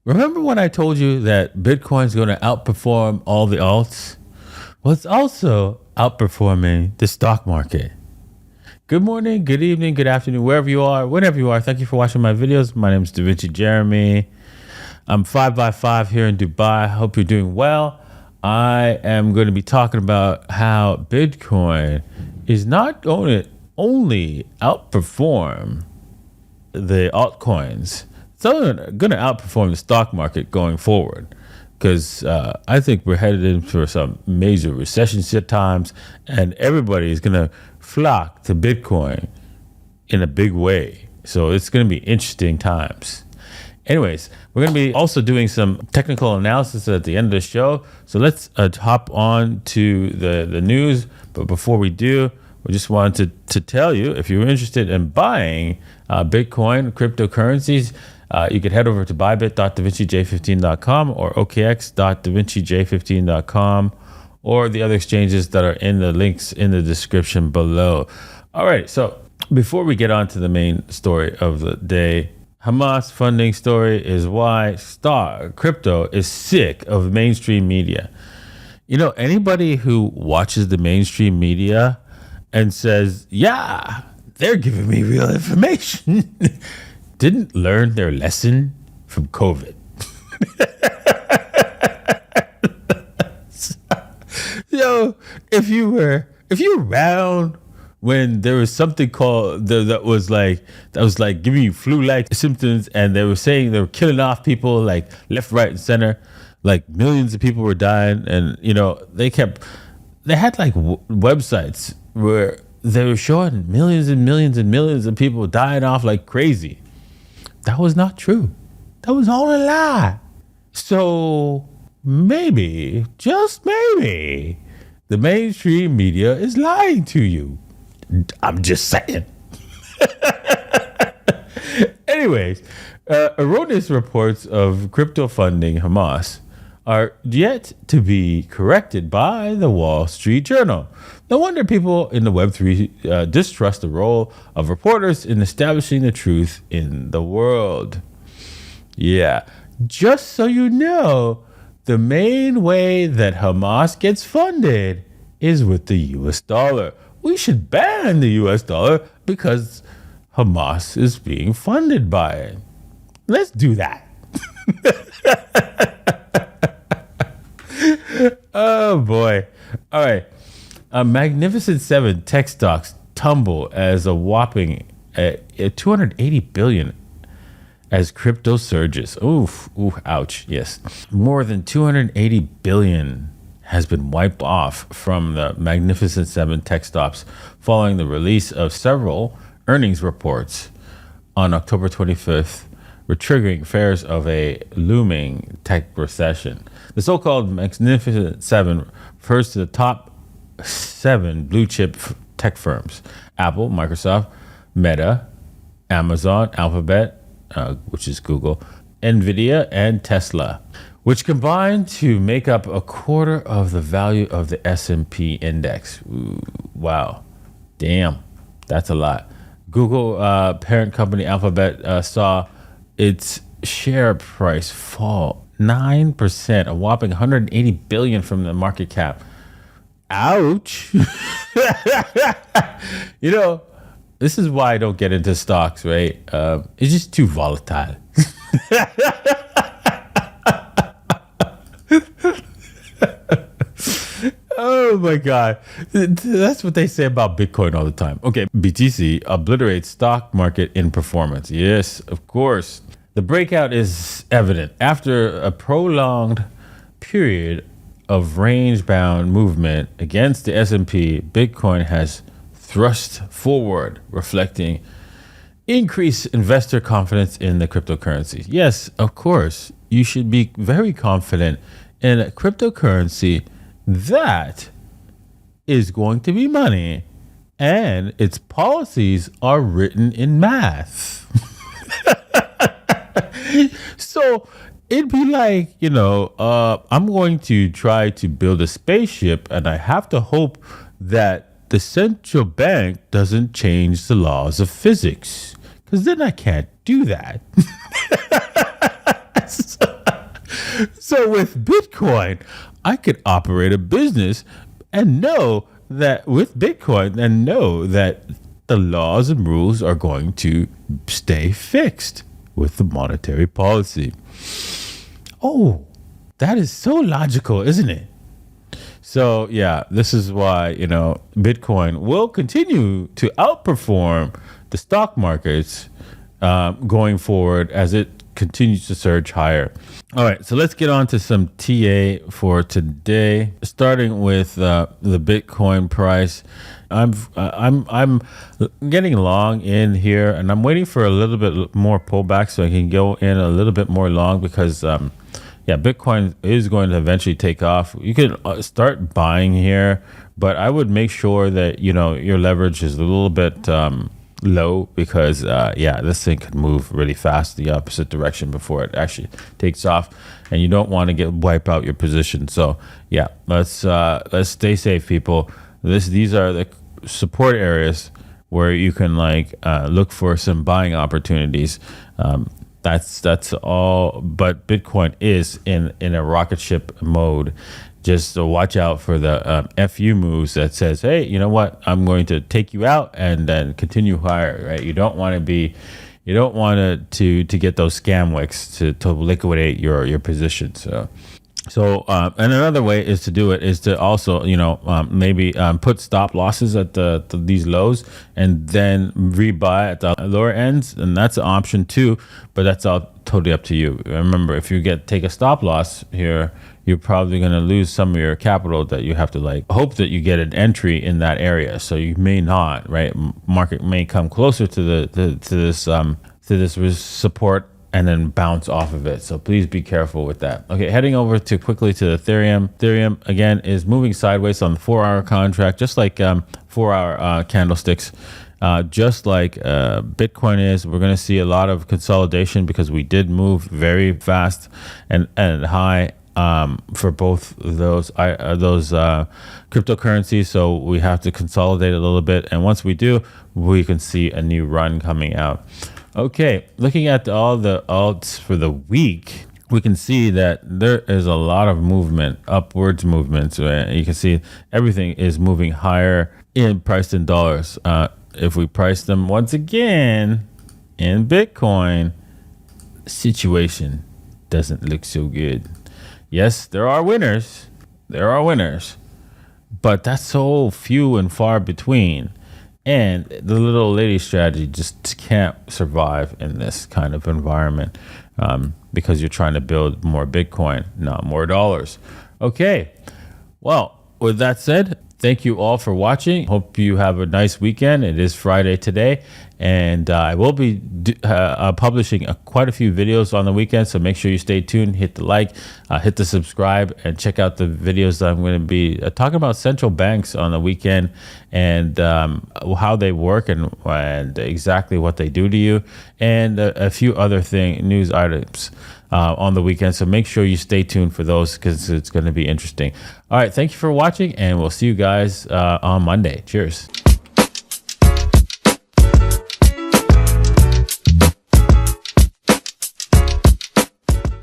Remember when I told you that Bitcoin's going to outperform all the alts? Well, it's also outperforming the stock market. Good morning, good evening, good afternoon, wherever you are, whenever you are. Thank you for watching my videos. My name is DaVinci Jeremy. I'm 5x5 here in Dubai. Hope you're doing well. I am going to be talking about how Bitcoin is not going to only outperform the altcoins. It's going to outperform the stock market going forward, because I think we're headed into some major recession times, and everybody is going to flock to Bitcoin in a big way. So it's going to be interesting times. Anyways, we're going to be also doing some technical analysis at the end of the show. So let's hop on to the news. But before we do, we just wanted to tell you, if you're interested in buying Bitcoin, cryptocurrencies, you could head over to bybit.davincej15.com or okx.davincej15.com or the other exchanges that are in the links in the description below. All right, so before we get on to the main story of the day, Hamas funding story is why crypto is sick of mainstream media. You know, anybody who watches the mainstream media and says, yeah, they're giving me real information, didn't learn their lesson from COVID. So if you were around when there was something called that was like giving you flu-like symptoms, and they were saying they were killing off people like left, right, and center, like millions of people were dying, and you know they had like websites where they were showing millions and millions and millions of people dying off like crazy. That was not true. That was all a lie. So maybe, just maybe, the mainstream media is lying to you. I'm just saying. Anyways, erroneous reports of crypto funding Hamas are yet to be corrected by the Wall Street Journal. No wonder people in the Web3 distrust the role of reporters in establishing the truth in the world. Yeah, just so you know, the main way that Hamas gets funded is with the US dollar. We should ban the US dollar because Hamas is being funded by it. Let's do that. Oh boy. All right. Magnificent 7 tech stocks tumble as a whopping 280 billion as crypto surges. Oof, ouch. Yes. More than 280 billion has been wiped off from the Magnificent 7 tech stocks following the release of several earnings reports on October 25th, triggering fears of a looming tech recession. The so-called Magnificent 7 refers to the top 7 blue chip tech firms: Apple, Microsoft, Meta, Amazon, Alphabet, which is Google, Nvidia, and Tesla, which combine to make up a quarter of the value of the S&P index. Ooh, wow. Damn. That's a lot. Google parent company Alphabet saw its share price fall 9%, a whopping 180 billion from the market cap. Ouch. You know, this is why I don't get into stocks, right? It's just too volatile. Oh my God. That's what they say about Bitcoin all the time. Okay, BTC obliterates stock market in performance. Yes, of course. The breakout is evident. After a prolonged period of range-bound movement against the S&P, Bitcoin has thrust forward, reflecting increased investor confidence in the cryptocurrency. Yes, of course, you should be very confident in a cryptocurrency that is going to be money and its policies are written in math. So it'd be like, you know, I'm going to try to build a spaceship, and I have to hope that the central bank doesn't change the laws of physics, because then I can't do that. So, So with Bitcoin, I could operate a business and know that with Bitcoin and know that the laws and rules are going to stay fixed with the monetary policy. Oh, that is so logical, isn't it? So yeah, this is why, Bitcoin will continue to outperform the stock markets going forward as it continues to surge higher. All right, so let's get on to some TA for today. Starting with the Bitcoin price, I'm getting long in here, and I'm waiting for a little bit more pullback so I can go in a little bit more long because Bitcoin is going to eventually take off. You can start buying here, but I would make sure that your leverage is a little bit low because this thing could move really fast the opposite direction before it actually takes off, and you don't want to wipe out your position. So let's stay safe, people. These are the support areas where you can look for some buying opportunities. That's all, but Bitcoin is in a rocket ship mode. Just watch out for the FU moves that says, hey, you know what? I'm going to take you out and then continue higher, right? You don't want to get those scam wicks to liquidate your position. So and another way is to do it is to also, maybe put stop losses at these lows and then rebuy at the lower ends. And that's an option too, but that's all totally up to you. Remember, if you take a stop loss here, you're probably going to lose some of your capital that you have to hope that you get an entry in that area. So you may not, right? Market may come closer to this support and then bounce off of it. So please be careful with that. Okay, heading over quickly to Ethereum. Ethereum, again, is moving sideways on the 4-hour contract, just like 4-hour candlesticks. Just like Bitcoin is, we're going to see a lot of consolidation because we did move very fast and high for both those cryptocurrencies. So we have to consolidate a little bit. And once we do, we can see a new run coming out. Okay, looking at all the alts for the week, we can see that there is a lot of movement, upwards movements. You can see everything is moving higher in price in dollars. If we price them once again in Bitcoin, situation doesn't look so good. Yes, there are winners, but that's so few and far between. And the little lady strategy just can't survive in this kind of environment because you're trying to build more Bitcoin, not more dollars. Okay, well, with that said, thank you all for watching. Hope you have a nice weekend. It is Friday today, and I will be publishing quite a few videos on the weekend, so make sure you stay tuned, hit the like, hit the subscribe, and check out the videos that I'm going to be talking about central banks on the weekend and how they work and exactly what they do to you, and a few other news items on the weekend. So make sure you stay tuned for those because it's going to be interesting. All right, thank you for watching, and we'll see you guys on Monday. Cheers.